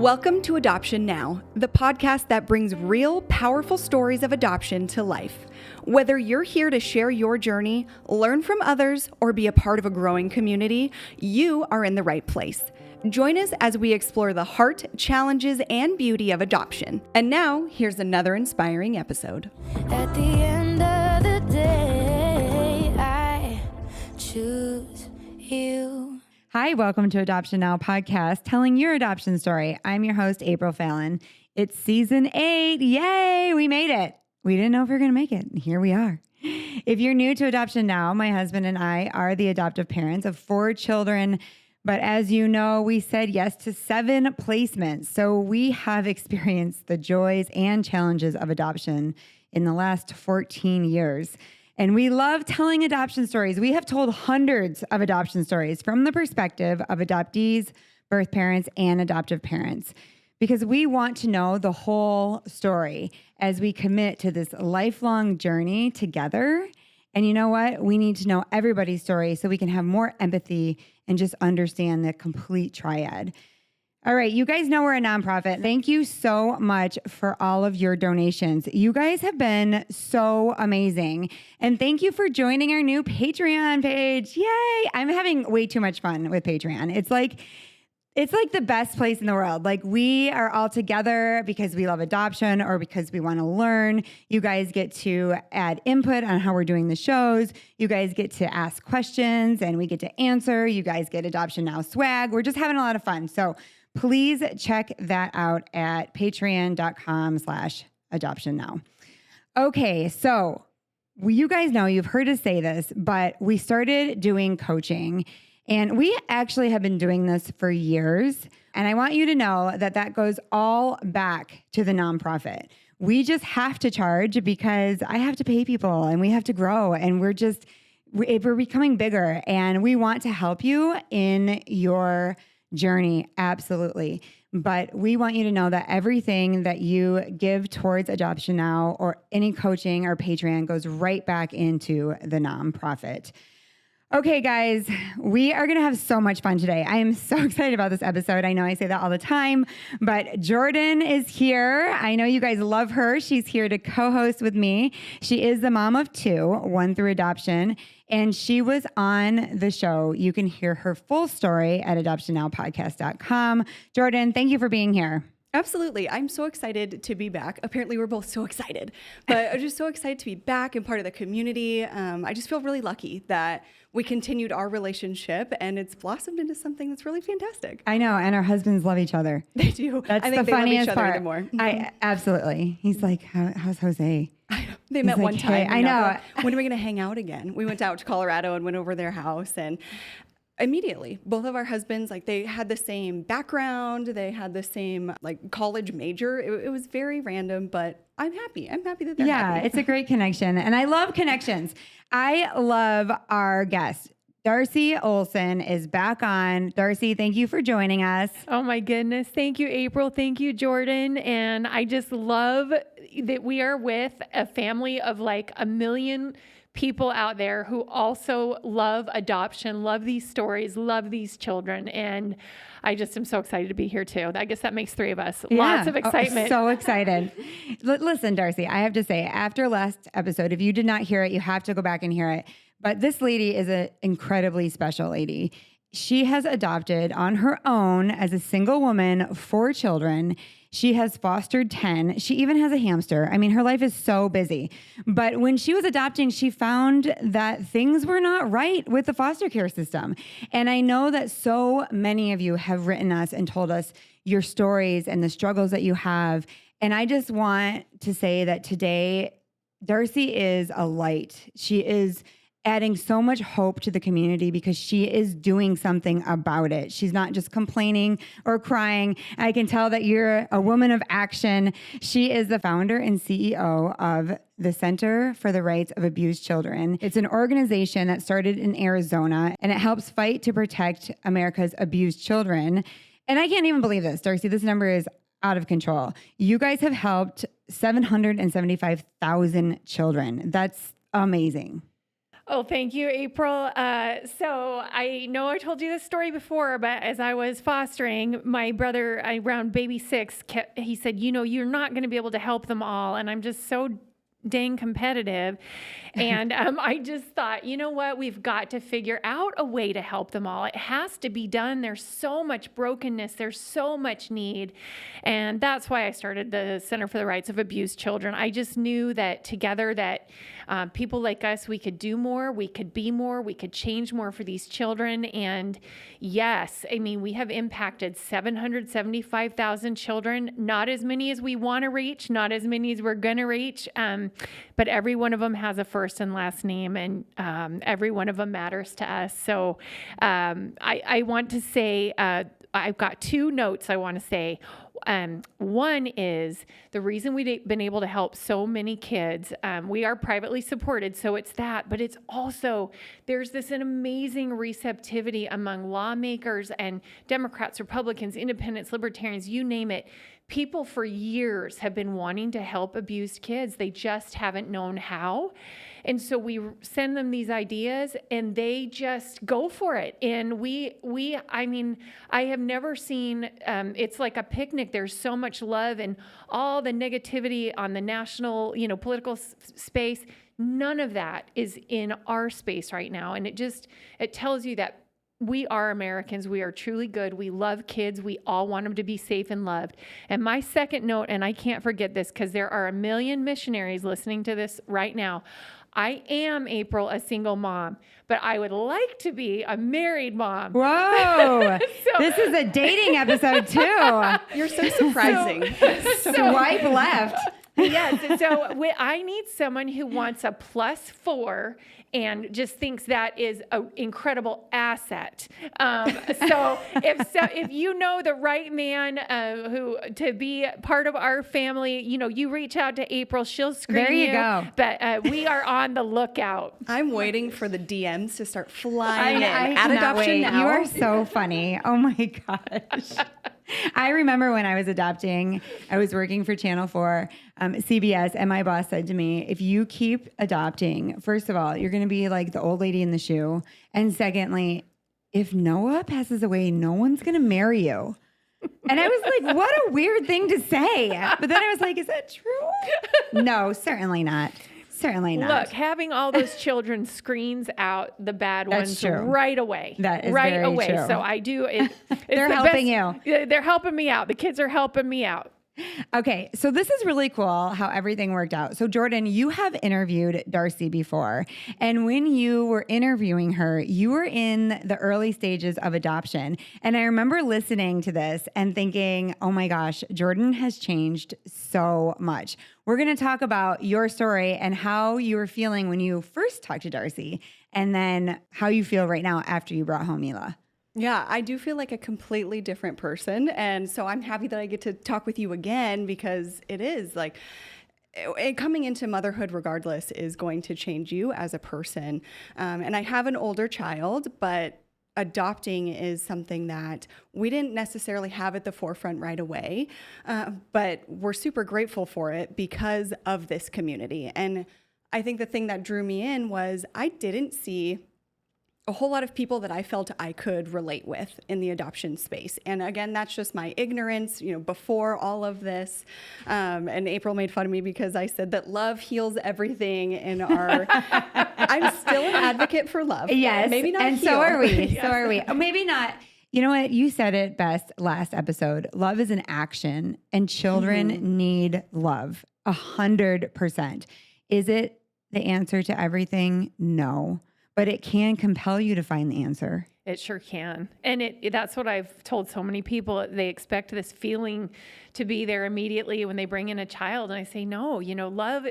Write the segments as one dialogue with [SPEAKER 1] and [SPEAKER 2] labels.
[SPEAKER 1] Welcome to Adoption Now, the podcast that brings real, powerful stories of adoption to life. Whether you're here to share your journey, learn from others, or be a part of a growing community, you are in the right place. Join us as we explore the heart, challenges, and beauty of adoption. And now, here's another inspiring episode.
[SPEAKER 2] At the end of the day, I choose you.
[SPEAKER 3] Hi, welcome to Adoption Now podcast, telling your adoption story. I'm your host, April Fallon. It's season 8. Yay, we made it. We didn't know if we were going to make it. Here we are. If you're new to Adoption Now, my husband and I are the adoptive parents of 4 children. But as you know, we said yes to 7 placements. So we have experienced the joys and challenges of adoption in the last 14 years. And we love telling adoption stories. We have told hundreds of adoption stories from the perspective of adoptees, birth parents, and adoptive parents, because we want to know the whole story as we commit to this lifelong journey together. And you know what? We need to know everybody's story so we can have more empathy and just understand the complete triad. All right, you guys know we're a nonprofit. Thank you so much for all of your donations. You guys have been so amazing. And thank you for joining our new Patreon page. Yay! I'm having way too much fun with Patreon. It's like the best place in the world. Like, we are all together because we love adoption or because we want to learn. You guys get to add input on how we're doing the shows. You guys get to ask questions and we get to answer. You guys get Adoption Now swag. We're just having a lot of fun. So please check that out at patreon.com/adoptionnow. Okay, so you guys know, you've heard us say this, but we started doing coaching. And we actually have been doing this for years. And I want you to know that that goes all back to the nonprofit. We just have to charge because I have to pay people and we have to grow. And we're becoming bigger. And we want to help you in your journey. Absolutely. But we want you to know that everything that you give towards Adoption Now or any coaching or Patreon goes right back into the nonprofit. Okay, guys, we are going to have so much fun today. I am so excited about this episode. I know I say that all the time, but Jordan is here. I know you guys love her. She's here to co-host with me. She is the mom of 2, 1 through adoption, and she was on the show. You can hear her full story at adoptionnowpodcast.com. Jordan, thank you for being here.
[SPEAKER 1] Absolutely. I'm so excited to be back. Apparently, we're both so excited, but I'm just so excited to be back and part of the community. I just feel really lucky that we continued our relationship and it's blossomed into something that's really fantastic.
[SPEAKER 3] I know. And our husbands love each other.
[SPEAKER 1] They do.
[SPEAKER 3] That's
[SPEAKER 1] I think
[SPEAKER 3] the funniest
[SPEAKER 1] love each other
[SPEAKER 3] part.
[SPEAKER 1] More.
[SPEAKER 3] Absolutely. He's like, how's Jose?
[SPEAKER 1] They met one time.
[SPEAKER 3] Hey, I know.
[SPEAKER 1] When are we going to hang out again? We went out to Colorado and went over their house, and immediately, both of our husbands, they had the same background. They had the same college major. It was very random, but I'm happy. I'm happy that they're happy.
[SPEAKER 3] Yeah, it's a great connection. And I love connections. I love our guest. Darcy Olsen is back on. Darcy, thank you for joining us.
[SPEAKER 4] Oh my goodness. Thank you, April. Thank you, Jordan. And I just love that we are with a family of 1 million people out there who also love adoption, love these stories, love these children. And I just am so excited to be here too. I guess that makes 3 of us.
[SPEAKER 3] Yeah.
[SPEAKER 4] Lots of excitement.
[SPEAKER 3] So excited. Listen, Darcy, I have to say, after last episode, if you did not hear it, you have to go back and hear it. But this lady is an incredibly special lady. She has adopted on her own as a single woman 4 children. She has fostered 10. She even has a hamster. I mean, her life is so busy. But when she was adopting, she found that things were not right with the foster care system. And I know that so many of you have written us and told us your stories and the struggles that you have. And I just want to say that today, Darcy is a light. She is adding so much hope to the community because she is doing something about it. She's not just complaining or crying. I can tell that you're a woman of action. She is the founder and CEO of the Center for the Rights of Abused Children. It's an organization that started in Arizona, and it helps fight to protect America's abused children. And I can't even believe this, Darcy. This number is out of control. You guys have helped 775,000 children. That's amazing.
[SPEAKER 4] Oh, thank you, April. So I know I told you this story before, but as I was fostering, my brother, around baby 6, he said, you're not going to be able to help them all. And I'm just so dang competitive. And I just thought, you know what? We've got to figure out a way to help them all. It has to be done. There's so much brokenness. There's so much need. And that's why I started the Center for the Rights of Abused Children. I just knew that together that people like us, we could do more, we could be more, we could change more for these children. And yes, I mean, we have impacted 775,000 children, not as many as we want to reach, not as many as we're going to reach. But every one of them has a first and last name, and every one of them matters to us. So I want to say, I've got 2 notes I want to say. One is the reason we've been able to help so many kids. We are privately supported, so it's that, but it's also, there's an amazing receptivity among lawmakers and Democrats, Republicans, independents, libertarians, you name it. People for years have been wanting to help abused kids. They just haven't known how. And so we send them these ideas and they just go for it. And I mean, I have never seen, it's like a picnic. There's so much love and all the negativity on the national, political space. None of that is in our space right now. And it tells you that we are Americans. We are truly good. We love kids. We all want them to be safe and loved. And my second note, and I can't forget this because there are a million missionaries listening to this right now. I am, April, a single mom, but I would like to be a married mom.
[SPEAKER 3] Whoa. This is a dating episode too.
[SPEAKER 1] You're so surprising.
[SPEAKER 3] Swipe left.
[SPEAKER 4] Yes. And so I need someone who wants a +4 and just thinks that is an incredible asset. So if you know the right man who to be part of our family, you reach out to April. She'll screen you.
[SPEAKER 3] There you go.
[SPEAKER 4] But we are on the lookout.
[SPEAKER 1] I'm waiting for the DMs to start flying in.
[SPEAKER 3] I
[SPEAKER 1] At adoption now.
[SPEAKER 3] You are so funny. Oh my gosh. I remember when I was adopting, I was working for Channel 4, CBS, and my boss said to me, if you keep adopting, first of all, you're going to be like the old lady in the shoe. And secondly, if Noah passes away, no one's going to marry you. And I was like, what a weird thing to say. But then I was like, is that true? No, certainly not. Certainly not.
[SPEAKER 4] Look, having all those children screens out the bad ones
[SPEAKER 3] true.
[SPEAKER 4] Right away.
[SPEAKER 3] That is
[SPEAKER 4] right
[SPEAKER 3] very
[SPEAKER 4] away.
[SPEAKER 3] true.
[SPEAKER 4] So I do.
[SPEAKER 3] They're helping you.
[SPEAKER 4] They're helping me out. The kids are helping me out.
[SPEAKER 3] Okay, so this is really cool how everything worked out. So Jordan, you have interviewed Darcy before, and when you were interviewing her, you were in the early stages of adoption. And I remember listening to this and thinking, oh my gosh, Jordan has changed so much. We're going to talk about your story and how you were feeling when you first talked to Darcy, and then how you feel right now after you brought home Mila.
[SPEAKER 1] Yeah, I do feel like a completely different person. And so I'm happy that I get to talk with you again, because it is like coming into motherhood regardless is going to change you as a person. And I have an older child, but adopting is something that we didn't necessarily have at the forefront right away. But we're super grateful for it because of this community. And I think the thing that drew me in was I didn't see a whole lot of people that I felt I could relate with in the adoption space. And again, that's just my ignorance, before all of this. And April made fun of me because I said that love heals everything in our, I'm still an advocate for love.
[SPEAKER 3] Yes.
[SPEAKER 1] Maybe not
[SPEAKER 3] and
[SPEAKER 1] heal.
[SPEAKER 3] so are we.
[SPEAKER 1] Yes.
[SPEAKER 3] So are we. Maybe not. You know what? You said it best last episode. Love is an action, and children need love 100%. Is it the answer to everything? No. But it can compel you to find the answer.
[SPEAKER 4] It sure can. And that's what I've told so many people. They expect this feeling to be there immediately when they bring in a child. And I say, no, love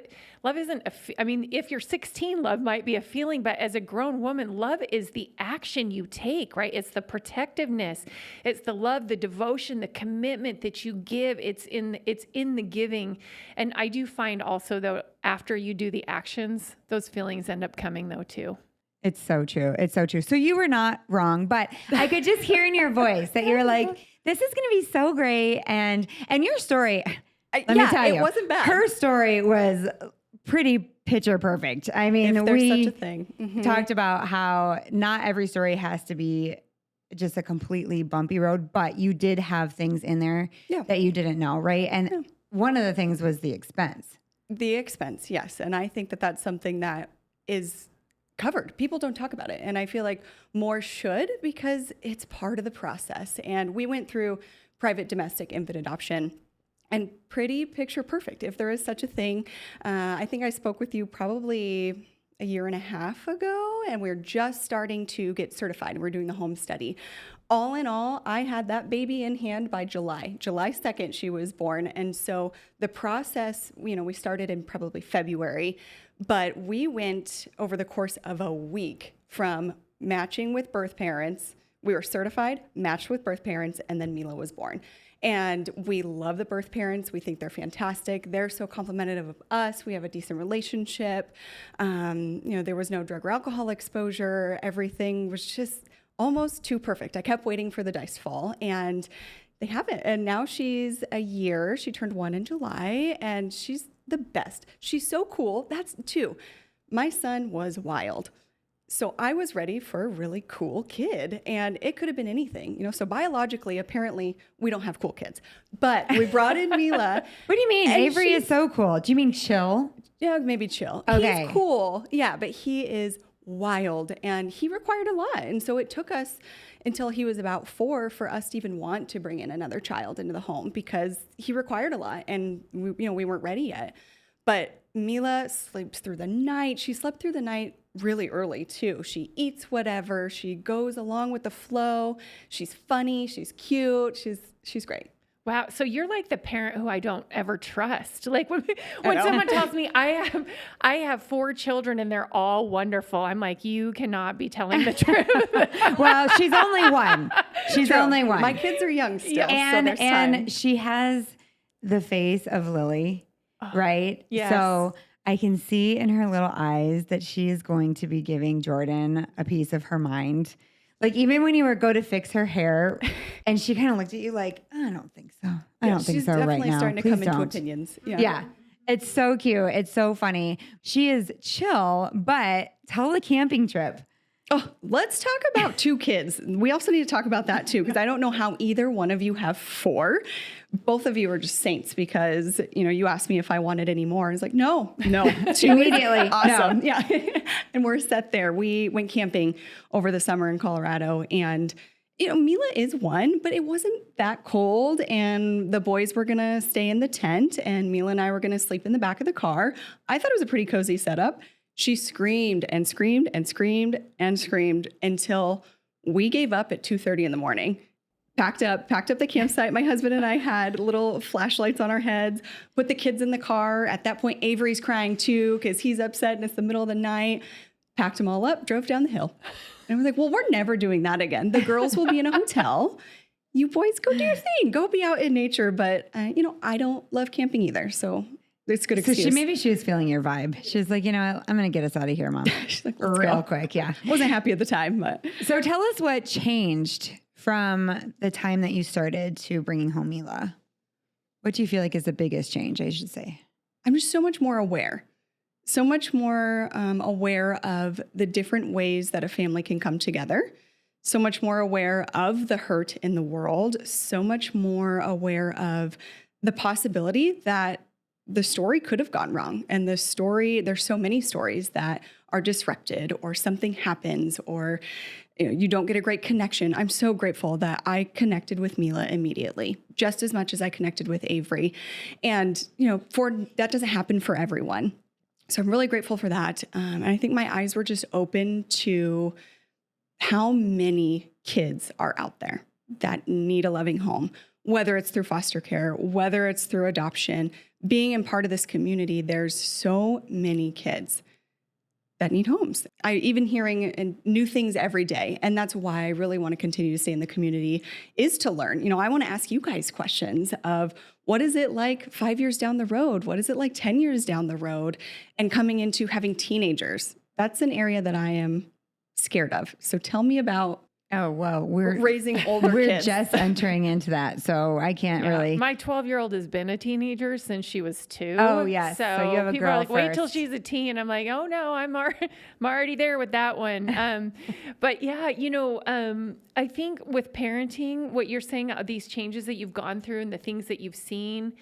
[SPEAKER 4] isn't, if you're 16, love might be a feeling, but as a grown woman, love is the action you take, right? It's the protectiveness. It's the love, the devotion, the commitment that you give. It's in the giving. And I do find also, though, after you do the actions, those feelings end up coming, though, too.
[SPEAKER 3] It's so true. It's so true. So you were not wrong, but I could just hear in your voice that you were like, this is going to be so great. And your story, let me tell you,
[SPEAKER 1] it wasn't bad.
[SPEAKER 3] Her story was pretty picture perfect. I mean,
[SPEAKER 1] If there's
[SPEAKER 3] we
[SPEAKER 1] such a thing. Mhm.
[SPEAKER 3] talked about how not every story has to be just a completely bumpy road, but you did have things in there
[SPEAKER 1] Yeah.
[SPEAKER 3] that you didn't know, right? And
[SPEAKER 1] Yeah.
[SPEAKER 3] one of the things was the expense.
[SPEAKER 1] The expense, yes. And I think that that's something that is covered. People don't talk about it. And I feel like more should, because it's part of the process. And we went through private domestic infant adoption and pretty picture perfect, if there is such a thing. I think I spoke with you probably a year and a half ago, and we're just starting to get certified. We're doing the home study. All in all, I had that baby in hand by July 2nd, she was born. And so the process, we started in probably February, but we went over the course of a week from matching with birth parents. We were certified, matched with birth parents, and then Mila was born. And we love the birth parents. We think they're fantastic. They're so complimentary of us. We have a decent relationship. There was no drug or alcohol exposure. Everything was just almost too perfect. I kept waiting for the dice to fall, and they haven't. And now she's a year. She turned 1 in July, and she's the best. She's so cool. That's 2. My son was wild. So I was ready for a really cool kid, and it could have been anything, So biologically, apparently, we don't have cool kids, but we brought in Mila.
[SPEAKER 3] What do you mean? Avery is so cool. Do you mean chill?
[SPEAKER 1] Yeah, maybe chill.
[SPEAKER 3] Okay.
[SPEAKER 1] He's cool. Yeah, but he is wild, and he required a lot. And so it took us until he was about 4 for us to even want to bring in another child into the home, because he required a lot, and we weren't ready yet. But Mila sleeps through the night. She slept through the night really early too. She eats whatever. She goes along with the flow. She's funny. She's cute. She's great.
[SPEAKER 4] Wow. So you're like the parent who I don't ever trust. Like when someone tells me I have 4 children and they're all wonderful, I'm like, you cannot be telling the truth.
[SPEAKER 3] Well, she's only one. She's
[SPEAKER 1] True.
[SPEAKER 3] only one.
[SPEAKER 1] My kids are young still,
[SPEAKER 3] and
[SPEAKER 1] so there's time.
[SPEAKER 3] and she has the face of Lily, right?
[SPEAKER 4] yes.
[SPEAKER 3] So I can see in her little eyes that she is going to be giving Jordan a piece of her mind. Like even when you were go to fix her hair, and she kind of looked at you like, I don't think so. I don't think so right now.
[SPEAKER 1] She's definitely starting to
[SPEAKER 3] Please
[SPEAKER 1] come into
[SPEAKER 3] don't.
[SPEAKER 1] opinions.
[SPEAKER 3] Yeah. It's so cute. It's so funny. She is chill, but tell the camping trip.
[SPEAKER 1] Oh, let's talk about 2 kids. We also need to talk about that too, because I don't know how either one of you have 4. Both of you are just saints, because, you asked me if I wanted any more. I was like, no. 2
[SPEAKER 3] Immediately,
[SPEAKER 1] awesome.
[SPEAKER 3] no.
[SPEAKER 1] Yeah. And we're set there. We went camping over the summer in Colorado, and Mila is 1, but it wasn't that cold, and the boys were going to stay in the tent, and Mila and I were going to sleep in the back of the car. I thought it was a pretty cozy setup. She screamed and screamed and screamed and screamed until we gave up at 2:30 in the morning. Packed up the campsite. My husband and I had little flashlights on our heads, put the kids in the car. At that point, Avery's crying too, because he's upset and it's the middle of the night. Packed them all up, drove down the hill. And we're like, well, we're never doing that again. The girls will be in a hotel. You boys go do your thing. Go be out in nature. But, I don't love camping either. So it's a good excuse.
[SPEAKER 3] So maybe she was feeling your vibe. She's like, I'm going to get us out of here, Mom.
[SPEAKER 1] She's like, let's
[SPEAKER 3] real
[SPEAKER 1] go.
[SPEAKER 3] quick. Yeah.
[SPEAKER 1] Wasn't happy at the time, but.
[SPEAKER 3] So tell us what changed from the time that you started to bringing home Mila. What do you feel like is the biggest change, I should say?
[SPEAKER 1] I'm just so much more aware. So much more aware of the different ways that a family can come together. So much more aware of the hurt in the world. So much more aware of the possibility that the story could have gone wrong. And there's so many stories that are disrupted, or something happens, or you don't get a great connection. I'm so grateful that I connected with Mila immediately, just as much as I connected with Avery. And, that doesn't happen for everyone. So I'm really grateful for that. And I think my eyes were just open to how many kids are out there that need a loving home, whether it's through foster care, whether it's through adoption. Being in part of this community, there's so many kids that need homes. I even hearing new things every day. And that's why I really want to continue to stay in the community, is to learn. I want to ask you guys questions of, what is it like 5 years down the road? What is it like 10 years down the road? And coming into having teenagers. That's an area that I am scared of. So tell me about
[SPEAKER 3] Oh, whoa. We're
[SPEAKER 1] raising older
[SPEAKER 3] we're
[SPEAKER 1] kids.
[SPEAKER 3] just entering into that. So I can't really.
[SPEAKER 4] My 12-year-old has been a teenager since she was 2.
[SPEAKER 3] Oh, yes. So you have a
[SPEAKER 4] people
[SPEAKER 3] girl
[SPEAKER 4] are like, wait till
[SPEAKER 3] first.
[SPEAKER 4] she's a teen. I'm like, oh no, I'm already there with that one. But yeah, I think with parenting, what you're saying, these changes that you've gone through and the things that you've seen,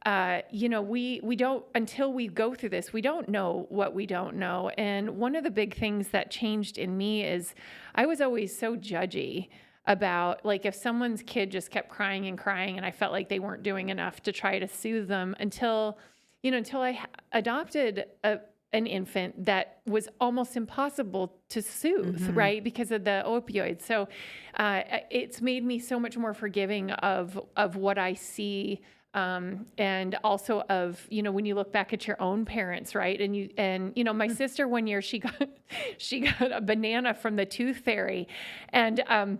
[SPEAKER 4] we don't, until we go through this, we don't know what we don't know. And one of the big things that changed in me is I was always so judgy about, like, if someone's kid just kept crying and crying and I felt like they weren't doing enough to try to soothe them until I adopted an infant that was almost impossible to soothe, right? Because of the opioids. So it's made me so much more forgiving of what I see. And also of, when you look back at your own parents, right? And my sister, one year she got a banana from the tooth fairy, and,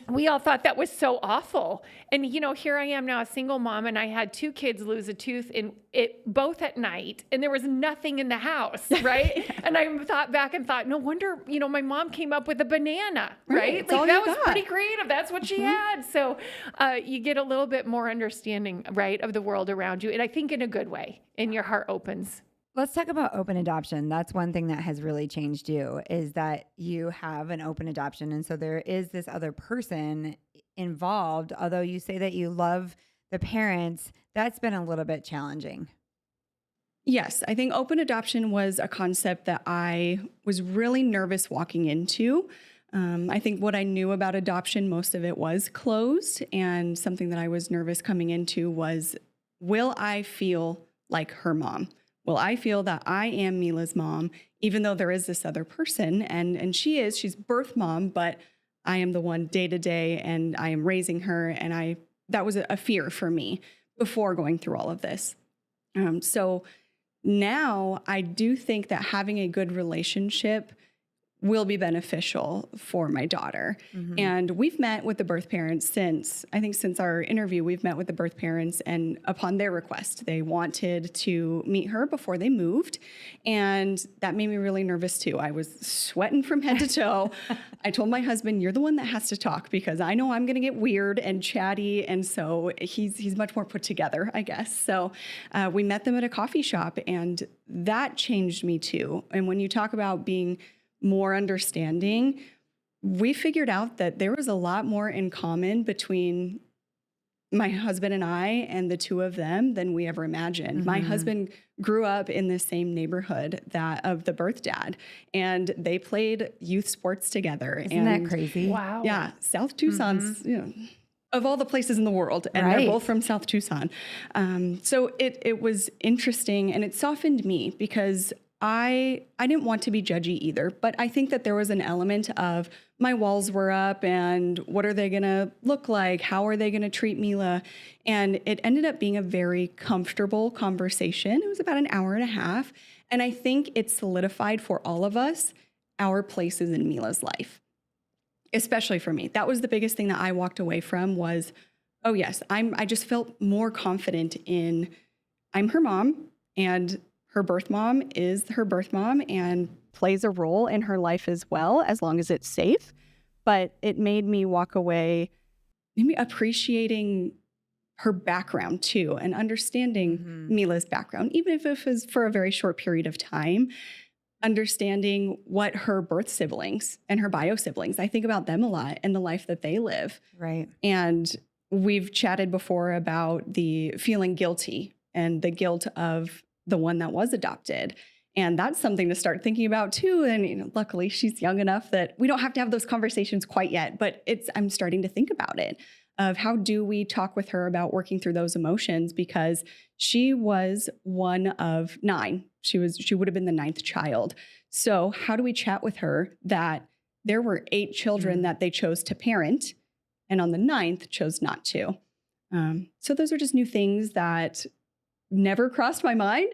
[SPEAKER 4] we all thought that was so awful. And, here I am now, a single mom, and I had 2 kids lose a tooth both at night, and there was nothing in the house, right? And I thought back and thought, no wonder, my mom came up with a banana, right? Like, that was pretty creative. That's what she had. So you get a little bit more understanding, right, of the world around you. And I think in a good way, and your heart opens.
[SPEAKER 3] Let's talk about open adoption. That's one thing that has really changed you, is that you have an open adoption. And so there is this other person involved. Although you say that you love the parents, that's been a little bit challenging.
[SPEAKER 1] Yes, I think open adoption was a concept that I was really nervous walking into. I think what I knew about adoption, most of it was closed. And something that I was nervous coming into was, will I feel like her mom? Will I feel that I am Mila's mom, even though there is this other person, and she's birth mom, but I am the one day to day, and I am raising her, and that was a fear for me before going through all of this. So now I do think that having a good relationship will be beneficial for my daughter. Mm-hmm. And we've met with the birth parents since our interview, we've met with the birth parents, and upon their request, they wanted to meet her before they moved. And that made me really nervous too. I was sweating from head to toe. I told my husband, you're the one that has to talk, because I know I'm going to get weird and chatty. And so he's much more put together, I guess. So we met them at a coffee shop, and that changed me too. And when you talk about being more understanding, we figured out that there was a lot more in common between my husband and I and the 2 of them than we ever imagined. Mm-hmm. My husband grew up in the same neighborhood of the birth dad, and they played youth sports together.
[SPEAKER 3] Isn't that crazy?
[SPEAKER 4] Wow.
[SPEAKER 1] Yeah. South Tucson's, of all the places in the world, and They're both from South Tucson. So it was interesting, and it softened me, because I didn't want to be judgy either, but I think that there was an element of my walls were up, and what are they going to look like? How are they going to treat Mila? And it ended up being a very comfortable conversation. It was about an hour and a half. And I think it solidified for all of us our places in Mila's life, especially for me. That was the biggest thing that I walked away from was, oh yes, I just felt more confident in I'm her mom, and her birth mom is her birth mom and plays a role in her life as well, as long as it's safe. But it made me walk away maybe appreciating her background too, and understanding Mila's background, even if it was for a very short period of time, understanding what her birth siblings and her bio siblings, I think about them a lot and the life that they live.
[SPEAKER 3] Right.
[SPEAKER 1] And we've chatted before about the feeling guilty and the guilt of the one that was adopted. And that's something to start thinking about too. And luckily she's young enough that we don't have to have those conversations quite yet, but I'm starting to think about it, of how do we talk with her about working through those emotions, because she was one of 9. She would have been the 9th child. So how do we chat with her that there were 8 children that they chose to parent, and on the 9th chose not to? So those are just new things that never crossed my mind.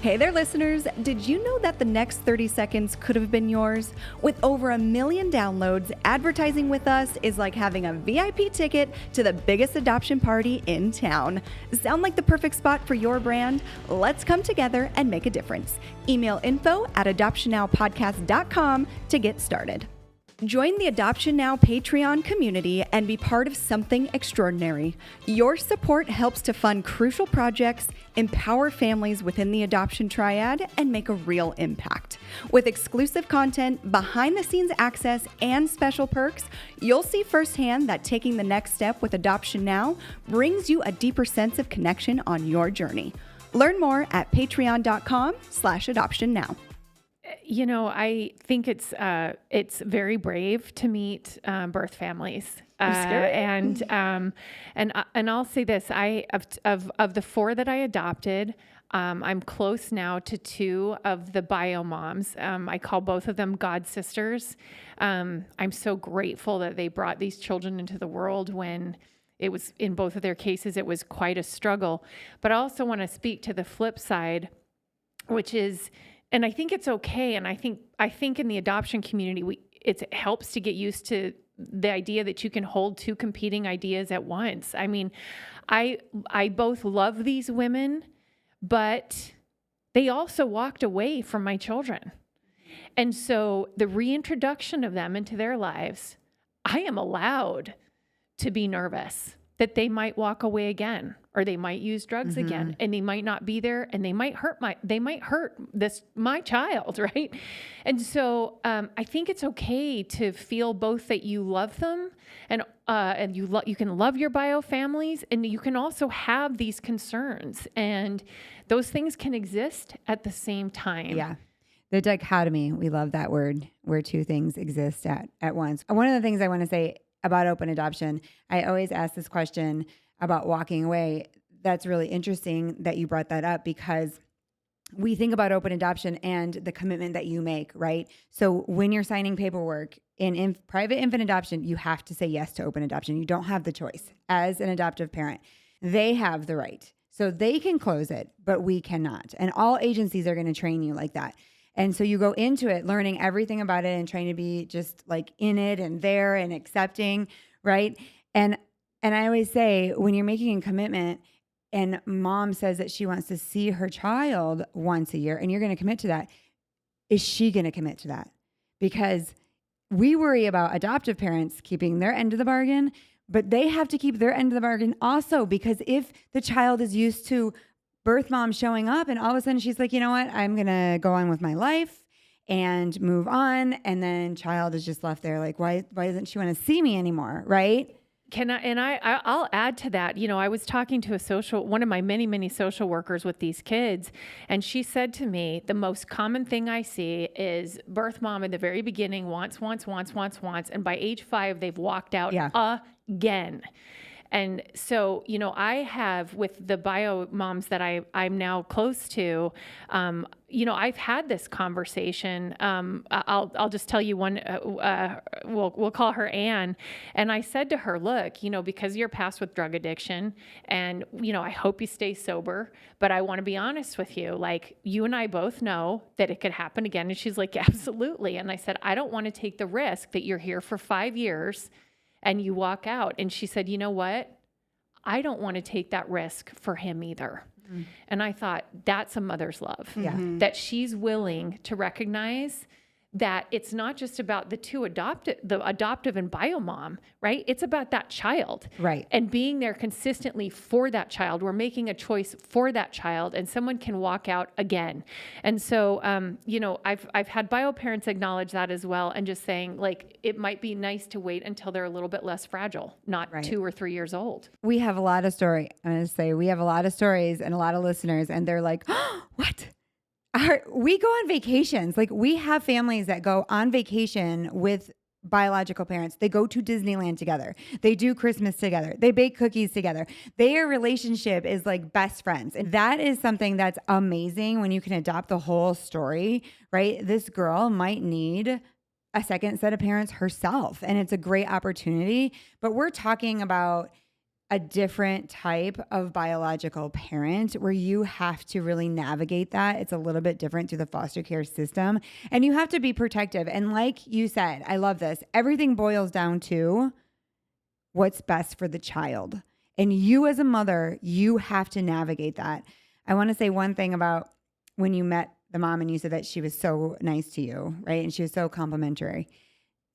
[SPEAKER 2] Hey there, listeners. Did you know that the next 30 seconds could have been yours? With over 1 million downloads, advertising with us is like having a VIP ticket to the biggest adoption party in town. Sound like the perfect spot for your brand? Let's come together and make a difference. Email info@adoptionnowpodcast.com to get started.
[SPEAKER 1] Join the Adoption Now Patreon community and be part of something extraordinary. Your support helps to fund crucial projects, empower families within the adoption triad, and make a real impact. With exclusive content, behind-the-scenes access, and special perks, you'll see firsthand that taking the next step with Adoption Now brings you a deeper sense of connection on your journey. Learn more at patreon.com/adoptionnow.
[SPEAKER 4] You know, I think it's very brave to meet birth families, and I'll say this: of the 4 that I adopted, I'm close now to 2 of the bio moms. I call both of them God sisters. I'm so grateful that they brought these children into the world when it was, in both of their cases, it was quite a struggle. But I also want to speak to the flip side, which is. And I think it's okay. And I think in the adoption community, it helps to get used to the idea that you can hold 2 competing ideas at once. I mean, I both love these women, but they also walked away from my children. And so the reintroduction of them into their lives, I am allowed to be nervous that they might walk away again, or they might use drugs again, and they might not be there, and they might hurt my child, right? And so I think it's okay to feel both that you love them, and you can love your bio families, and you can also have these concerns, and those things can exist at the same time.
[SPEAKER 3] Yeah. The dichotomy, we love that word, where 2 things exist at once. One of the things I want to say about open adoption, I always ask this question about walking away. That's really interesting that you brought that up, because we think about open adoption and the commitment that you make, right? So when you're signing paperwork in private infant adoption, you have to say yes to open adoption. You don't have the choice. As an adoptive parent, they have the right. So they can close it, but we cannot. And all agencies are going to train you like that. And so you go into it learning everything about it and trying to be just like in it and there and accepting, right? And I always say, when you're making a commitment and mom says that she wants to see her child once a year and you're going to commit to that, is she going to commit to that? Because we worry about adoptive parents keeping their end of the bargain, but they have to keep their end of the bargain also, because if the child is used to birth mom showing up and all of a sudden she's like, you know what, I'm going to go on with my life and move on. And then child is just left there like, why doesn't she want to see me anymore? Right?
[SPEAKER 4] I'll add to that. You know, I was talking to one of my many social workers with these kids, and she said to me, the most common thing I see is birth mom in the very beginning wants. And by age 5, they've walked out again. And so, you know, I have, with the bio moms that I'm now close to, you know, I've had this conversation. I'll just tell you one. We'll call her Anne, and I said to her, "Look, you know, because you're passed with drug addiction, and you know, I hope you stay sober. But I want to be honest with you. Like, you and I both know that it could happen again." And she's like, "Absolutely." And I said, "I don't want to take the risk that you're here for 5 years." And you walk out. And she said, "You know what? I don't want to take that risk for him either." Mm-hmm. And I thought, that's a mother's love.
[SPEAKER 3] Yeah. Mm-hmm.
[SPEAKER 4] That she's willing to recognize that it's not just about the adoptive and bio mom, right? It's about that child.
[SPEAKER 3] Right.
[SPEAKER 4] And being there consistently for that child. We're making a choice for that child, and someone can walk out again. And so, you know, I've had bio parents acknowledge that as well, and just saying, like, it might be nice to wait until they're a little bit less fragile, not 2 or 3 years old.
[SPEAKER 3] We have a lot of stories and a lot of listeners, and they're like, oh, what? We go on vacations. Like, we have families that go on vacation with biological parents. They go to Disneyland together. They do Christmas together. They bake cookies together. Their relationship is like best friends. And that is something that's amazing when you can adopt the whole story, right? This girl might need a second set of parents herself, and it's a great opportunity. But we're talking about a different type of biological parent where you have to really navigate that. It's a little bit different through the foster care system, and you have to be protective. And like you said, I love this. Everything boils down to what's best for the child. And you as a mother, you have to navigate that. I want to say one thing about when you met the mom and you said that she was so nice to you, right? And she was so complimentary.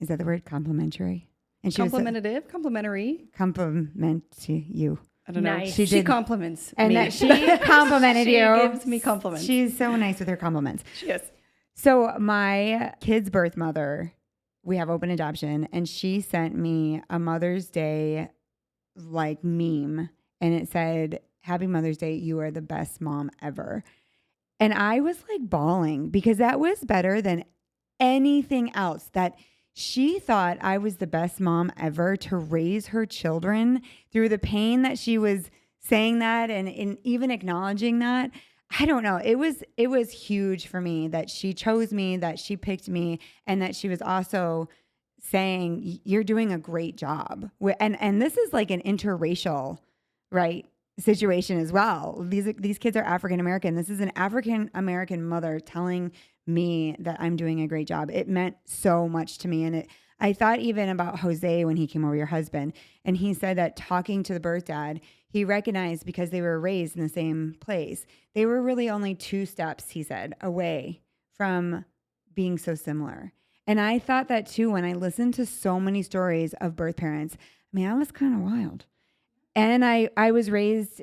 [SPEAKER 3] Is that the word? Complimentary? And she
[SPEAKER 2] Complimentative, complimentary.
[SPEAKER 3] compliment to you.
[SPEAKER 2] I don't know.
[SPEAKER 4] Nice.
[SPEAKER 2] She compliments
[SPEAKER 3] And
[SPEAKER 2] me.
[SPEAKER 3] that she complimented
[SPEAKER 2] She
[SPEAKER 3] you.
[SPEAKER 2] gives me compliments.
[SPEAKER 3] She's so nice with her compliments.
[SPEAKER 2] She is.
[SPEAKER 3] So my kid's birth mother, we have open adoption, and she sent me a Mother's Day like meme, and it said, "Happy Mother's Day, you are the best mom ever." And I was like bawling because that was better than anything else, that she thought I was the best mom ever to raise her children through the pain that she was saying that and even acknowledging that. I don't know. It was huge for me that she chose me, that she picked me, and that she was also saying, you're doing a great job. And this is like an interracial, right, situation as well. These kids are African American. This is an African American mother telling me that I'm doing a great job. It meant so much to me. And I thought even about Jose when he came over, your husband, and he said that talking to the birth dad, he recognized, because they were raised in the same place, they were really only 2 steps, he said, away from being so similar. And I thought that too when I listened to so many stories of birth parents. I mean, I was kind of wild. And I was raised,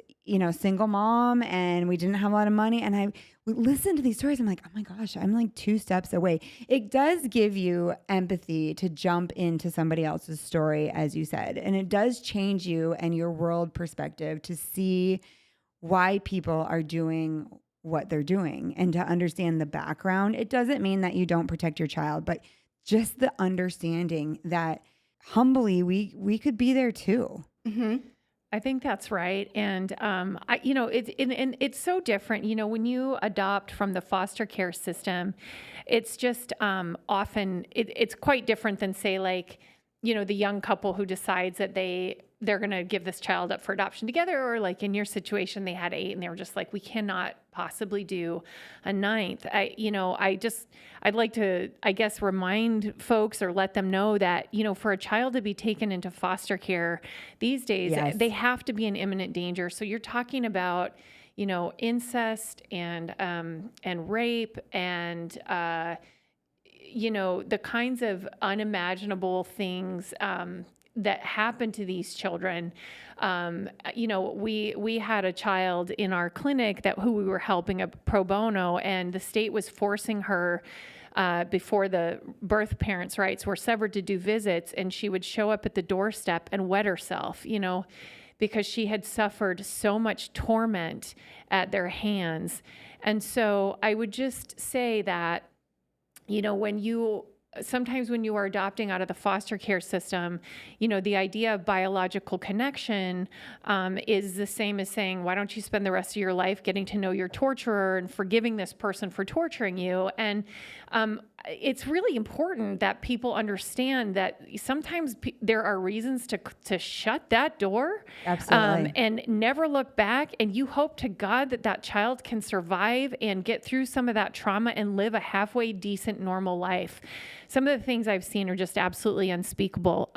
[SPEAKER 3] single mom, and we didn't have a lot of money. And I would listen to these stories. I'm like, oh my gosh, I'm like 2 steps away. It does give you empathy to jump into somebody else's story, as you said. And it does change you and your world perspective to see why people are doing what they're doing and to understand the background. It doesn't mean that you don't protect your child, but just the understanding that humbly we could be there too.
[SPEAKER 2] Mm-hmm.
[SPEAKER 4] I think that's right. And, it's so different, when you adopt from the foster care system, it's just, often it's quite different than say like, the young couple who decides that they're going to give this child up for adoption together, or like in your situation, they had 8 and they were just like, we cannot possibly do a 9th. I'd like to, I guess, remind folks or let them know that, for a child to be taken into foster care these days,
[SPEAKER 3] yes,
[SPEAKER 4] they have to be in imminent danger. So you're talking about, incest and rape and, the kinds of unimaginable things that happen to these children. We had a child in our clinic who we were helping a pro bono, and the state was forcing her before the birth parents' rights were severed to do visits, and she would show up at the doorstep and wet herself, because she had suffered so much torment at their hands. And so I would just say that, sometimes when you are adopting out of the foster care system, the idea of biological connection is the same as saying, why don't you spend the rest of your life getting to know your torturer and forgiving this person for torturing you? And it's really important that people understand that sometimes there are reasons to shut that door.
[SPEAKER 3] Absolutely.
[SPEAKER 4] And never look back. And you hope to God that child can survive and get through some of that trauma and live a halfway decent, normal life. Some of the things I've seen are just absolutely unspeakable.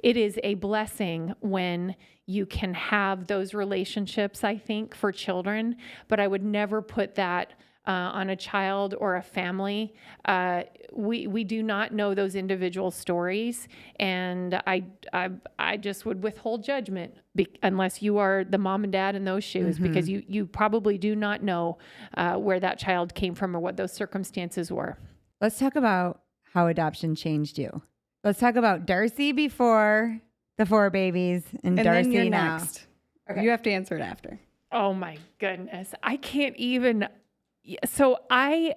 [SPEAKER 4] It is a blessing when you can have those relationships, I think, for children, but I would never put that on a child or a family. We do not know those individual stories, and I just would withhold judgment unless you are the mom and dad in those shoes, mm-hmm. because you probably do not know where that child came from or what those circumstances were.
[SPEAKER 3] Let's talk about how adoption changed you. Let's talk about Darcy before the 4 babies and Darcy
[SPEAKER 2] then you're
[SPEAKER 3] now.
[SPEAKER 2] Next. Okay. You have to answer it after.
[SPEAKER 4] Oh my goodness. I can't even. So I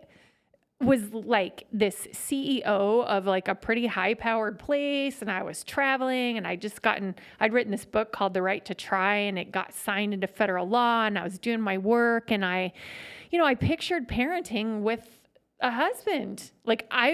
[SPEAKER 4] was like this CEO of like a pretty high powered place, and I was traveling, and I'd written this book called The Right to Try, and it got signed into federal law, and I was doing my work, and I pictured parenting with a husband. Like I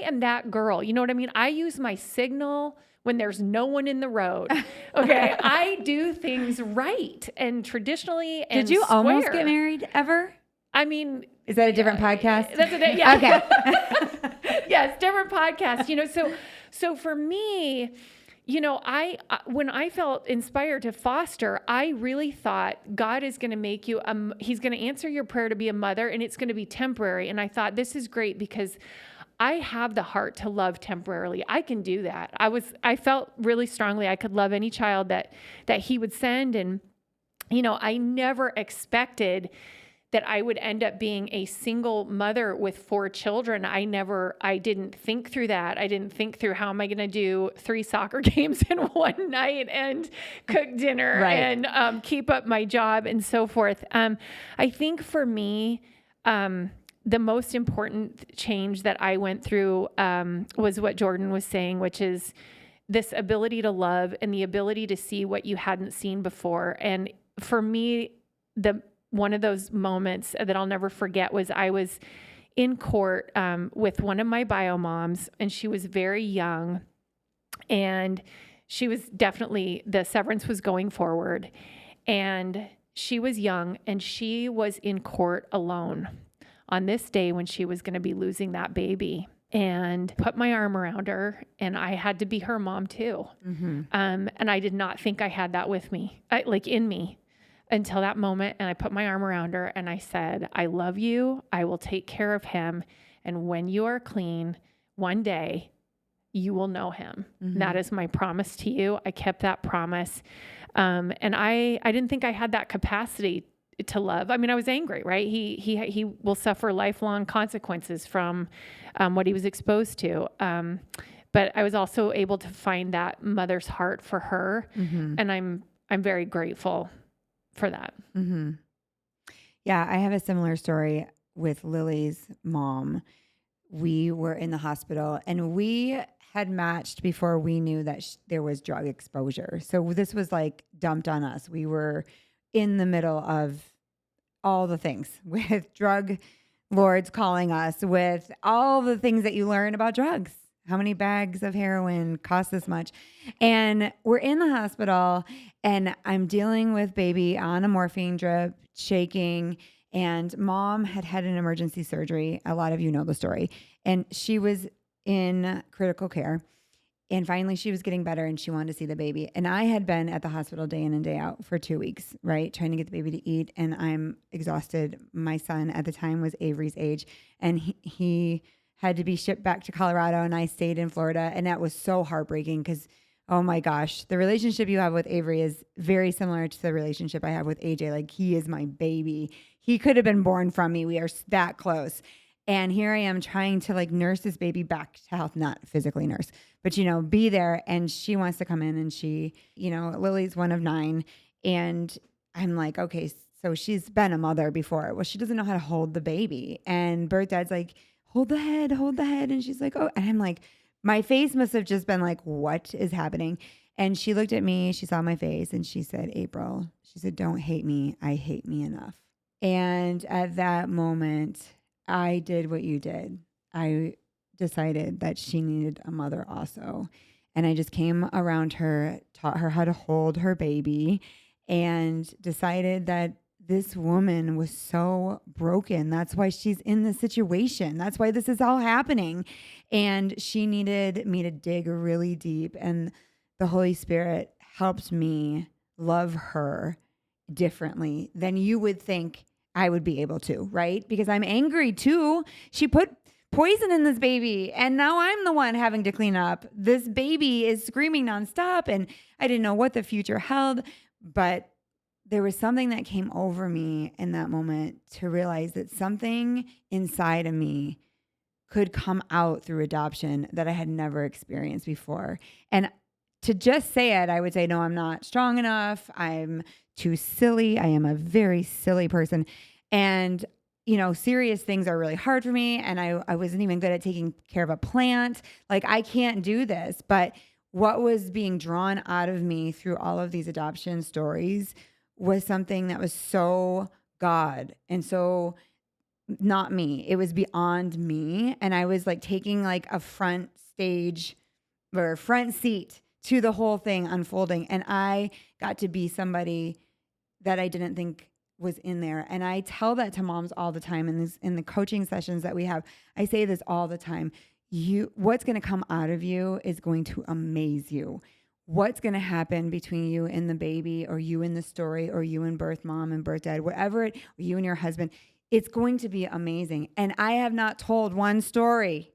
[SPEAKER 4] am that girl. You know what I mean? I use my signal when there's no one in the road. Okay. I do things right and traditionally and
[SPEAKER 3] Did you
[SPEAKER 4] square.
[SPEAKER 3] Almost get married ever?
[SPEAKER 4] I mean,
[SPEAKER 3] is that a different podcast?
[SPEAKER 4] That's yeah.
[SPEAKER 3] Okay.
[SPEAKER 4] Yes, different podcast. So for me, when I felt inspired to foster, I really thought God is going to make you, he's going to answer your prayer to be a mother, and it's going to be temporary. And I thought, this is great because I have the heart to love temporarily. I can do that. I felt really strongly I could love any child that he would send. And, I never expected that I would end up being a single mother with 4 children. I didn't think through that. I didn't think through how am I going to do 3 soccer games in one night and cook dinner and keep up my job and so forth. I think for me, the most important change that I went through was what Jordan was saying, which is this ability to love and the ability to see what you hadn't seen before. And for me, one of those moments that I'll never forget was I was in court with one of my bio moms, and she was very young, and she was definitely, the severance was going forward, and she was young, and she was in court alone on this day when she was going to be losing that baby, and put my arm around her, and I had to be her mom too. Mm-hmm. And I did not think I had that with me, in me, until that moment. And I put my arm around her and I said, I love you. I will take care of him. And when you are clean, one day you will know him. Mm-hmm. That is my promise to you. I kept that promise. And I didn't think I had that capacity to love. I mean, I was angry, right? He will suffer lifelong consequences from what he was exposed to. But I was also able to find that mother's heart for her. Mm-hmm. And I'm very grateful for that.
[SPEAKER 3] Mm-hmm. Yeah, I have a similar story with Lily's mom. We were in the hospital and we had matched before we knew that there was drug exposure. So this was like dumped on us. We were in the middle of all the things with drug lords calling us, with all the things that you learn about drugs. How many bags of heroin cost this much? And we're in the hospital and I'm dealing with baby on a morphine drip, shaking, and mom had an emergency surgery. A lot of you know the story. And she was in critical care. And finally she was getting better and she wanted to see the baby. And I had been at the hospital day in and day out for 2 weeks, right? Trying to get the baby to eat. And I'm exhausted. My son at the time was Avery's age. And he had to be shipped back to Colorado and I stayed in Florida. And that was so heartbreaking because, oh my gosh, the relationship you have with Avery is very similar to the relationship I have with AJ. Like, he is my baby. He could have been born from me. We are that close. And here I am trying to nurse this baby back to health, not physically nurse, but, be there. And she wants to come in and she, Lily's one of 9. And I'm like, okay, so she's been a mother before. Well, she doesn't know how to hold the baby. And Birth Dad's like, hold the head. And she's like, oh, and I'm like, my face must have just been like, what is happening? And she looked at me, she saw my face and she said, April, she said, don't hate me. I hate me enough. And at that moment, I did what you did. I decided that she needed a mother also. And I just came around her, taught her how to hold her baby, and decided that this woman was so broken. That's why she's in this situation. That's why this is all happening. And she needed me to dig really deep. And the Holy Spirit helped me love her differently than you would think I would be able to, right? Because I'm angry too. She put poison in this baby and now I'm the one having to clean up. This baby is screaming nonstop and I didn't know what the future held, but there was something that came over me in that moment to realize that something inside of me could come out through adoption that I had never experienced before. And to just say it, I would say, no, I'm not strong enough. I'm too silly. I am a very silly person. And, serious things are really hard for me. And I wasn't even good at taking care of a plant. Like, I can't do this. But what was being drawn out of me through all of these adoption stories was something that was so God and so not me. It was beyond me. And I was taking a front stage or front seat to the whole thing unfolding. And I got to be somebody that I didn't think was in there. And I tell that to moms all the time in the coaching sessions that we have. I say this all the time. What's going to come out of you is going to amaze you. What's going to happen between you and the baby, or you and the story, or you and birth mom and birth dad, whatever or you and your husband, it's going to be amazing. And I have not told one story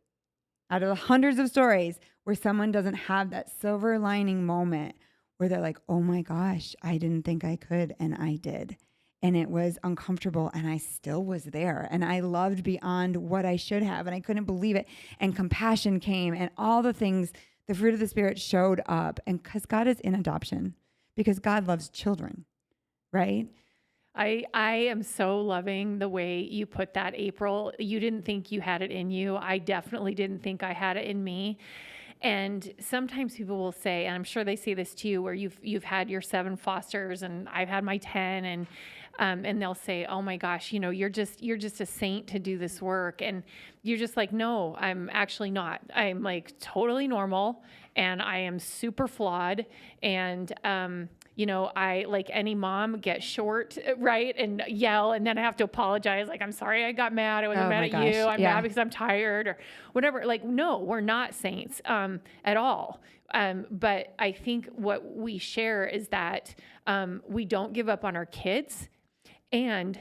[SPEAKER 3] out of the hundreds of stories where someone doesn't have that silver lining moment where they're like, oh my gosh, I didn't think I could, and I did. And it was uncomfortable, and I still was there. And I loved beyond what I should have, and I couldn't believe it. And compassion came, and all the things, the fruit of the Spirit showed up. And because God is in adoption, because God loves children, right?
[SPEAKER 4] I am so loving the way you put that, April. You didn't think you had it in you. I definitely didn't think I had it in me. And sometimes people will say, and I'm sure they say this to you, where you've had your 7 fosters, and I've had my 10, and they'll say, oh my gosh, you're just a saint to do this work. And you're just like, no, I'm actually not. I'm like totally normal, and I am super flawed. And, I, like any mom, get short, right? And yell, and then I have to apologize. Like, I'm sorry I got mad. I wasn't mad at you. I'm mad because I'm tired or whatever. Like, no, we're not saints at all. But I think what we share is that we don't give up on our kids. And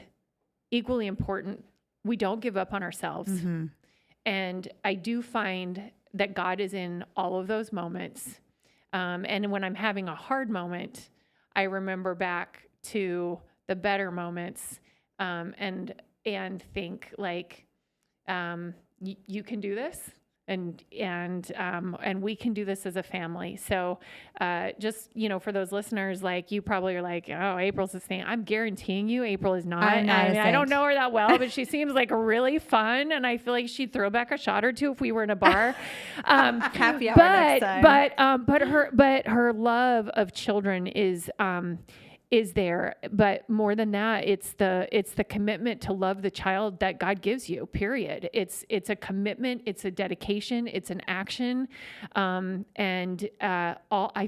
[SPEAKER 4] equally important, we don't give up on ourselves. Mm-hmm. And I do find that God is in all of those moments. And when I'm having a hard moment, I remember back to the better moments and think like, you can do this. And we can do this as a family. So, just, for those listeners, like, you probably are like, oh, April's a saint. I'm guaranteeing you, April is not. I don't know her that well, but she seems like really fun. And I feel like she'd throw back a shot or two if we were in a bar.
[SPEAKER 2] Happy hour next time.
[SPEAKER 4] But her love of children is there. But more than that, it's the commitment to love the child that God gives you, period. It's a commitment, it's a dedication, it's an action. I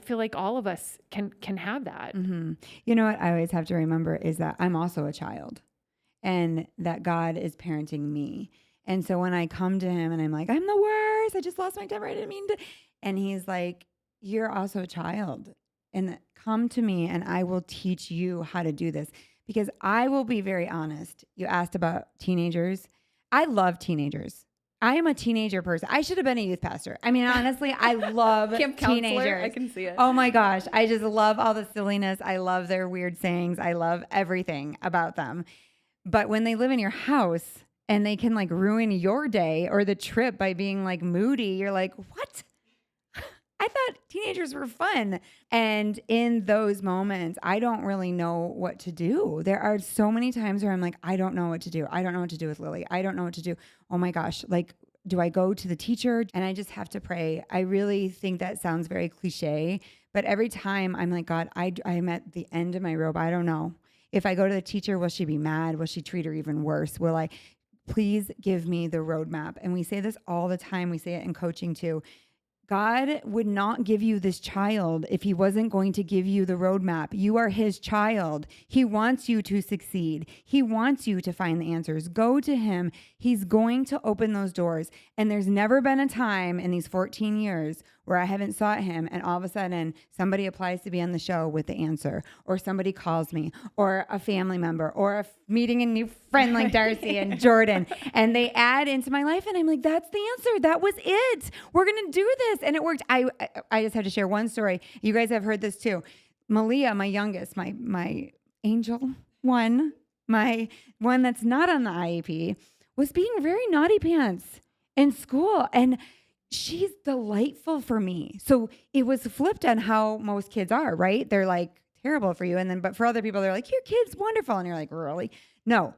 [SPEAKER 4] feel like all of us can have that.
[SPEAKER 3] Mm-hmm. You know what I always have to remember is that I'm also a child, and that God is parenting me. And so when I come to him and I'm like, I'm the worst, I just lost my temper, I didn't mean to. And he's like, you're also a child. And come to me and I will teach you how to do this. Because I will be very honest. You asked about teenagers. I love teenagers. I am a teenager person. I should have been a youth pastor. I mean, honestly, I love teenagers.
[SPEAKER 2] I can see it.
[SPEAKER 3] Oh my gosh. I just love all the silliness. I love their weird sayings. I love everything about them. But when they live in your house and they can like ruin your day or the trip by being like moody, you're like, what? I thought teenagers were fun. And in those moments, I don't really know what to do. There are so many times where I'm like, I don't know what to do. I don't know what to do with Lily. I don't know what to do. Oh my gosh. Like, do I go to the teacher? And I just have to pray. I really think that sounds very cliche, but every time I'm like, God, I'm at the end of my rope. I don't know. If I go to the teacher, will she be mad? Will she treat her even worse? Will I? Please give me the roadmap. And we say this all the time. We say it in coaching too. God would not give you this child if he wasn't going to give you the roadmap. You are his child. He wants you to succeed. He wants you to find the answers. Go to him. He's going to open those doors. And there's never been a time in these 14 years where I haven't sought him and all of a sudden somebody applies to be on the show with the answer, or somebody calls me, or a family member, or meeting a new friend like Darcy and Jordan, and they add into my life and I'm like, that's the answer. That was it. We're going to do this. And it worked. I just have to share one story. You guys have heard this too. Malia, my youngest, my angel one, my one that's not on the IEP, was being very naughty pants in school. And she's delightful for me. So it was flipped on how most kids are, right? They're like terrible for you. And then, but for other people, they're like, your kid's wonderful. And you're like, really? No,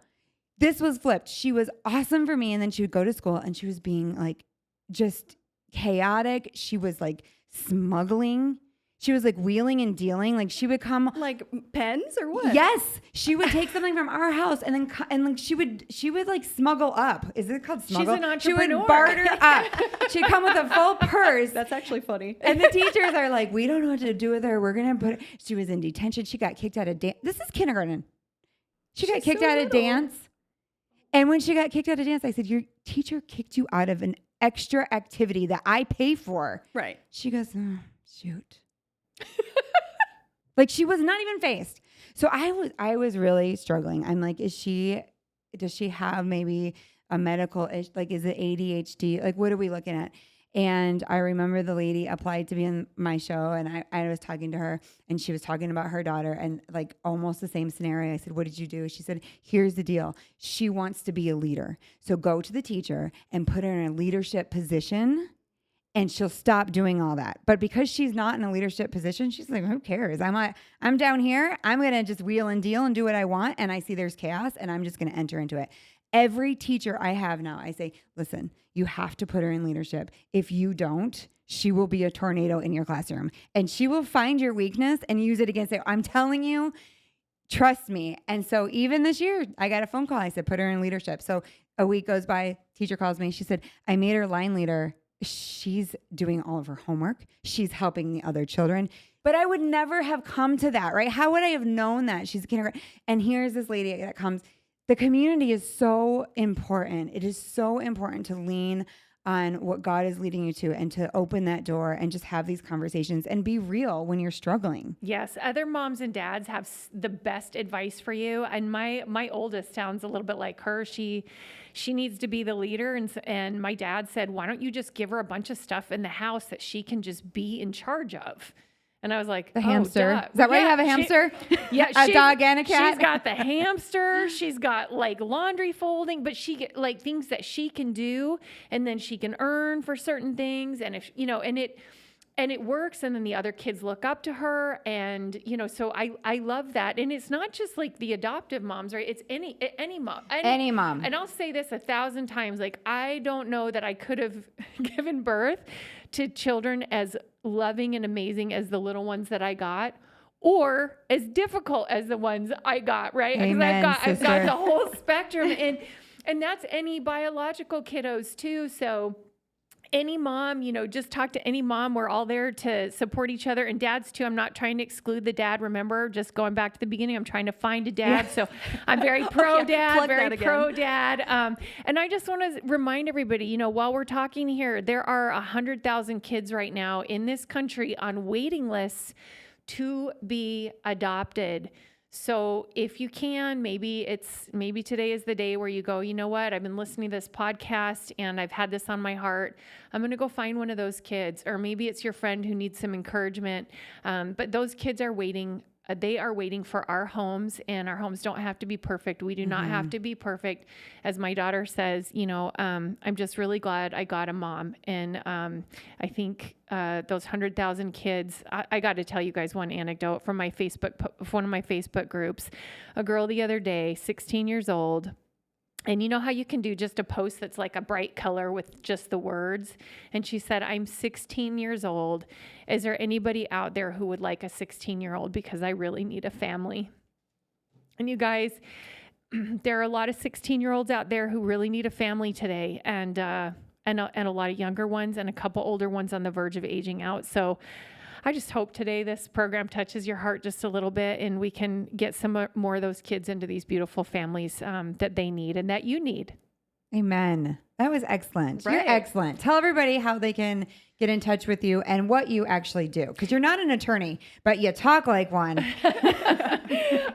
[SPEAKER 3] this was flipped. She was awesome for me. And then she would go to school and she was being like, just chaotic. She was like smuggling. She was like wheeling and dealing. Like she would come
[SPEAKER 2] like pens or what?
[SPEAKER 3] Yes. She would take something from our house and then she would like smuggle up. Is it called smuggle?
[SPEAKER 4] She's an entrepreneur.
[SPEAKER 3] She would barter up. She'd come with a full purse.
[SPEAKER 2] That's actually funny.
[SPEAKER 3] And the teachers are like, we don't know what to do with her. We're going to put her. She was in detention. She got kicked out of dance. This is kindergarten. She got kicked out of dance. And when she got kicked out of dance, I said, your teacher kicked you out of an extra activity that I pay for.
[SPEAKER 2] Right.
[SPEAKER 3] She goes, oh, shoot. Like she was not even faced. So I was really struggling. I'm like, does she have maybe a medical issue? Like, is it ADHD? Like, what are we looking at? And I remember the lady applied to be in my show, and I was talking to her, and she was talking about her daughter, and like almost the same scenario. I said, what did you do? She said, here's the deal. She wants to be a leader. So go to the teacher and put her in a leadership position, and she'll stop doing all that. But because she's not in a leadership position, she's like, who cares? I'm down here. I'm going to just wheel and deal and do what I want. And I see there's chaos, and I'm just going to enter into it. Every teacher I have now, I say, listen, you have to put her in leadership. If you don't, she will be a tornado in your classroom, and she will find your weakness and use it against it. I'm telling you, trust me. And so even this year, I got a phone call. I said, put her in leadership. So a week goes by, teacher calls me. She said, I made her line leader. She's doing all of her homework. She's helping the other children. But I would never have come to that, right? How would I have known that? She's a kindergarten. And here's this lady that comes. The community is so important. It is so important to lean on what God is leading you to, and to open that door and just have these conversations and be real when you're struggling.
[SPEAKER 4] Yes. Other moms and dads have the best advice for you. And my oldest sounds a little bit like her. She needs to be the leader. And my dad said, why don't you just give her a bunch of stuff in the house that she can just be in charge of? And I was like,
[SPEAKER 3] the hamster.
[SPEAKER 4] Duh.
[SPEAKER 3] Is that why you have a hamster? A dog and a cat?
[SPEAKER 4] She's got the hamster. She's got like laundry folding, but she get like things that she can do, and then she can earn for certain things. And if, and it works. And then the other kids look up to her. And, so I love that. And it's not just like the adoptive moms, right? It's any mom.
[SPEAKER 3] Any mom.
[SPEAKER 4] And I'll say this 1,000 times. Like, I don't know that I could have given birth to children as loving and amazing as the little ones that I got, or as difficult as the ones I got, right?
[SPEAKER 3] Amen,
[SPEAKER 4] I've got the whole spectrum. And that's any biological kiddos too. So any mom, just talk to any mom. We're all there to support each other, and dads too. I'm not trying to exclude the dad. Remember, just going back to the beginning, I'm trying to find a dad. Yeah. So I'm very pro dad, very pro dad. And I just want to remind everybody, while we're talking here, there are 100,000 kids right now in this country on waiting lists to be adopted. So if you can, maybe today is the day where you go, you know what? I've been listening to this podcast and I've had this on my heart. I'm going to go find one of those kids. Or maybe it's your friend who needs some encouragement. But those kids are waiting. They are waiting for our homes, and our homes don't have to be perfect. We do not have to be perfect. As my daughter says, I'm just really glad I got a mom. And I think those 100,000 kids, I got to tell you guys one anecdote from one of my Facebook groups. A girl the other day, 16 years old, and you know how you can do just a post that's like a bright color with just the words? And she said, I'm 16 years old. Is there anybody out there who would like a 16-year-old? Because I really need a family. And you guys, there are a lot of 16-year-olds out there who really need a family today. And a lot of younger ones, and a couple older ones on the verge of aging out. So I just hope today this program touches your heart just a little bit, and we can get some more of those kids into these beautiful families that they need and that you need.
[SPEAKER 3] Amen. That was excellent.
[SPEAKER 4] Right.
[SPEAKER 3] You're excellent. Tell everybody how they can get in touch with you and what you actually do. Because you're not an attorney, but you talk like one.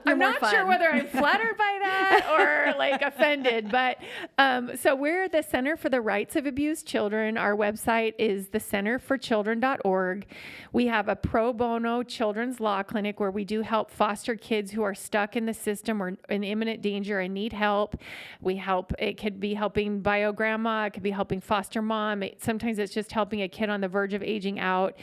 [SPEAKER 4] I'm not sure whether I'm flattered by that or like offended, but so we're the Center for the Rights of Abused Children. Our website is thecenterforchildren.org. We have a pro bono children's law clinic where we do help foster kids who are stuck in the system or in imminent danger and need help. It could be helping bio grandma, it could be helping foster mom. Sometimes it's just helping a kid on the verge of aging out.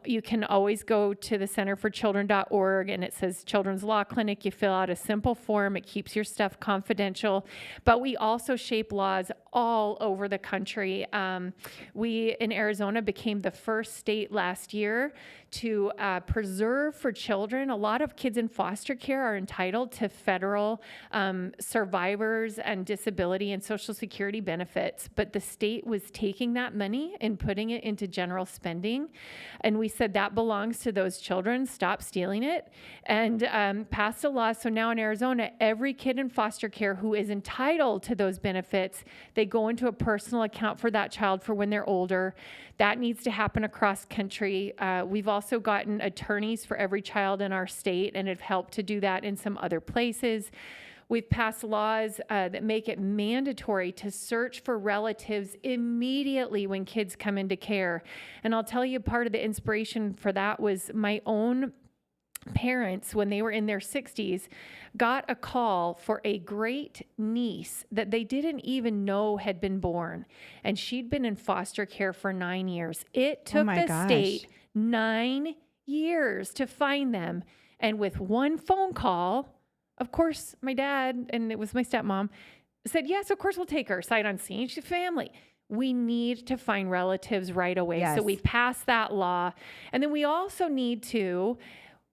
[SPEAKER 4] You can always go to thecenterforchildren.org, and it says Children's Law Clinic. You fill out a simple form. It keeps your stuff confidential. But we also shape laws all over the country. We in Arizona became the first state last year to preserve for children. A lot of kids in foster care are entitled to federal survivors and disability and Social Security benefits, but the state was taking that money and putting it into general spending. And we said that belongs to those children. Stop stealing it. And passed a law. So now in Arizona, every kid in foster care who is entitled to those benefits, they go into a personal account for that child for when they're older. That needs to happen across country. We've also gotten attorneys for every child in our state and have helped to do that in some other places. We've passed laws that make it mandatory to search for relatives immediately when kids come into care. And I'll tell you, part of the inspiration for that was my own parents, when they were in their 60s, got a call for a great niece that they didn't even know had been born. And she'd been in foster care for 9 years. It took the state 9 years to find them. And with one phone call, of course, my dad, and it was my stepmom, said, yes, of course we'll take her. Sight unseen, she's family. We need to find relatives right away.
[SPEAKER 3] Yes.
[SPEAKER 4] So we passed that law. And then we also need to,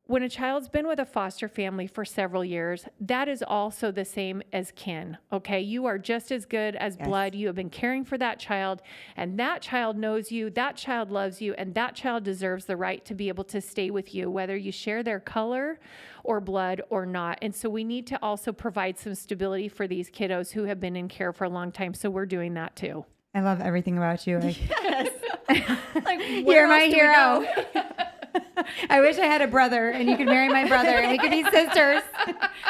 [SPEAKER 4] when a child's been with a foster family for several years, that is also the same as kin, okay? You are just as good as blood. You have been caring for that child, and that child knows you, that child loves you, and that child deserves the right to be able to stay with you, whether you share their color or blood or not. And so we need to also provide some stability for these kiddos who have been in care for a long time. So we're doing that too.
[SPEAKER 3] I love everything about you.
[SPEAKER 2] Yes.
[SPEAKER 3] You're my hero. I wish I had a brother and you could marry my brother and we could be sisters.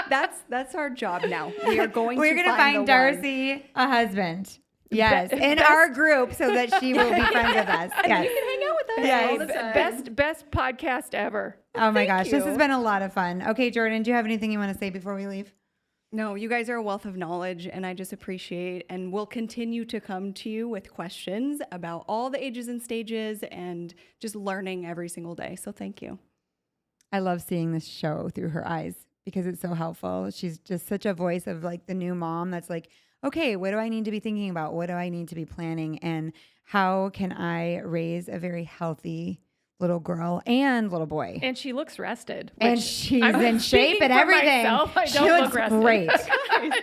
[SPEAKER 2] That's our job now. We're going
[SPEAKER 3] to find Darcy a husband. Yes, in our group so that she will be friends with us.
[SPEAKER 2] And you can hang out with us all the time.
[SPEAKER 4] Best podcast ever.
[SPEAKER 3] Oh my gosh, this has been a lot of fun. Okay, Jordan, do you have anything you want to say before we leave?
[SPEAKER 2] No, you guys are a wealth of knowledge, and I just appreciate, and we'll continue to come to you with questions about all the ages and stages and just learning every single day. So thank you.
[SPEAKER 3] I love seeing this show through her eyes because it's so helpful. She's just such a voice of like the new mom that's like, okay, what do I need to be thinking about? What do I need to be planning? And how can I raise a very healthy little girl and little boy?
[SPEAKER 4] And she looks rested.
[SPEAKER 3] And she's in shape and everything. She looks great.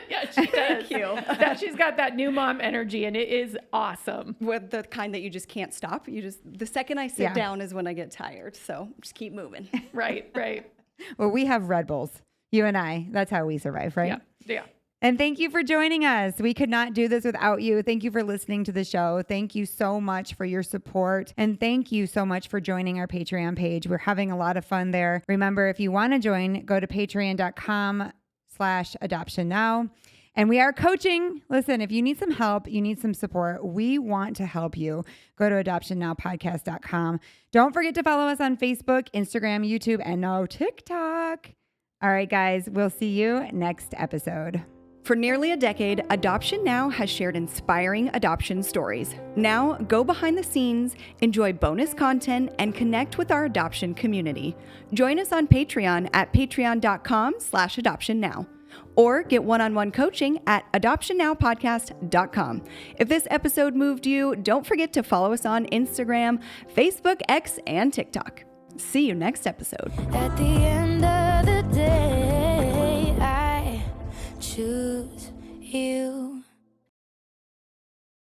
[SPEAKER 4] Yeah, she does.
[SPEAKER 2] Thank you.
[SPEAKER 4] She's got that new mom energy, and it is awesome.
[SPEAKER 2] With the kind that you just can't stop. The second I sit down is when I get tired. So just keep moving.
[SPEAKER 4] Right.
[SPEAKER 3] Well, we have Red Bulls. You and I. That's how we survive, right?
[SPEAKER 4] Yeah.
[SPEAKER 3] And thank you for joining us. We could not do this without you. Thank you for listening to the show. Thank you so much for your support. And thank you so much for joining our Patreon page. We're having a lot of fun there. Remember, if you want to join, go to patreon.com/adoptionnow. And we are coaching. Listen, if you need some help, you need some support, we want to help you. Go to adoptionnowpodcast.com. Don't forget to follow us on Facebook, Instagram, YouTube, and no TikTok. All right, guys, we'll see you next episode.
[SPEAKER 2] For nearly a decade, Adoption Now has shared inspiring adoption stories. Now, go behind the scenes, enjoy bonus content, and connect with our adoption community. Join us on Patreon at patreon.com/adoptionnow. Or get one-on-one coaching at adoptionnowpodcast.com. If this episode moved you, don't forget to follow us on Instagram, Facebook, X, and TikTok. See you next episode.
[SPEAKER 5] At the end of the day, I choose you.